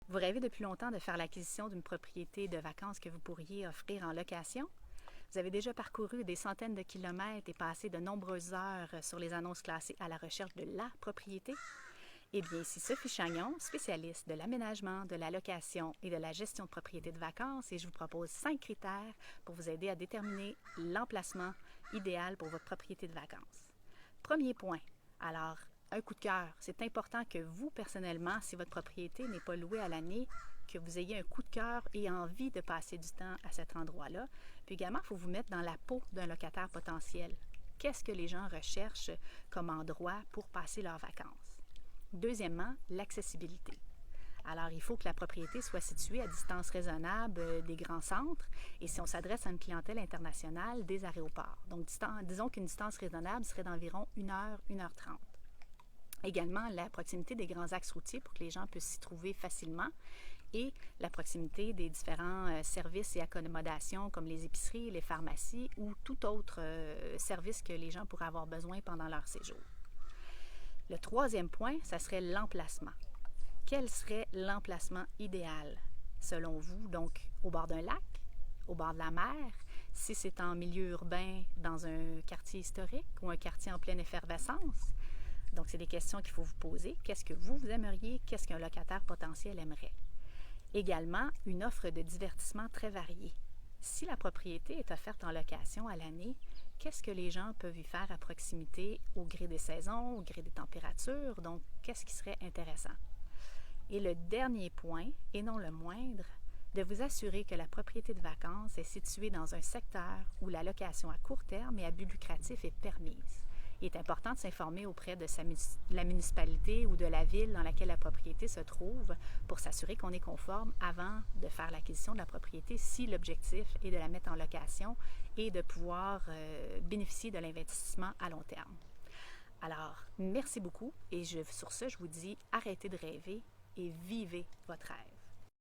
Vous rêvez depuis longtemps de faire l'acquisition d'une propriété de vacances que vous pourriez offrir en location? Vous avez déjà parcouru des centaines de kilomètres et passé de nombreuses heures sur les annonces classées à la recherche de la propriété? Eh bien, ici Sophie Chagnon, spécialiste de l'aménagement, de la location et de la gestion de propriétés de vacances, et je vous propose 5 critères pour vous aider à déterminer l'emplacement idéal pour votre propriété de vacances. Premier point, alors, un coup de cœur. C'est important que vous, personnellement, si votre propriété n'est pas louée à l'année, que vous ayez un coup de cœur et envie de passer du temps à cet endroit-là. Puis également, il faut vous mettre dans la peau d'un locataire potentiel. Qu'est-ce que les gens recherchent comme endroit pour passer leurs vacances? Deuxièmement, l'accessibilité. Alors, il faut que la propriété soit située à distance raisonnable des grands centres et si on s'adresse à une clientèle internationale, des aéroports. Donc, disons qu'une distance raisonnable serait d'environ 1 heure, 1h30. Également, la proximité des grands axes routiers pour que les gens puissent s'y trouver facilement et la proximité des différents services et accommodations comme les épiceries, les pharmacies ou tout autre service que les gens pourraient avoir besoin pendant leur séjour. Le troisième point, ça serait l'emplacement. Quel serait l'emplacement idéal selon vous? Donc, au bord d'un lac, au bord de la mer, si c'est en milieu urbain, dans un quartier historique ou un quartier en pleine effervescence. Donc, c'est des questions qu'il faut vous poser. Qu'est-ce que vous aimeriez? Qu'est-ce qu'un locataire potentiel aimerait? Également, une offre de divertissement très variée. Si la propriété est offerte en location à l'année, qu'est-ce que les gens peuvent y faire à proximité au gré des saisons, au gré des températures? Donc, qu'est-ce qui serait intéressant? Et le dernier point, et non le moindre, de vous assurer que la propriété de vacances est située dans un secteur où la location à court terme et à but lucratif est permise. Il est important de s'informer auprès de la municipalité ou de la ville dans laquelle la propriété se trouve pour s'assurer qu'on est conforme avant de faire l'acquisition de la propriété si l'objectif est de la mettre en location et de pouvoir bénéficier de l'investissement à long terme. Alors, merci beaucoup et sur ce, je vous dis arrêtez de rêver et vivez votre rêve.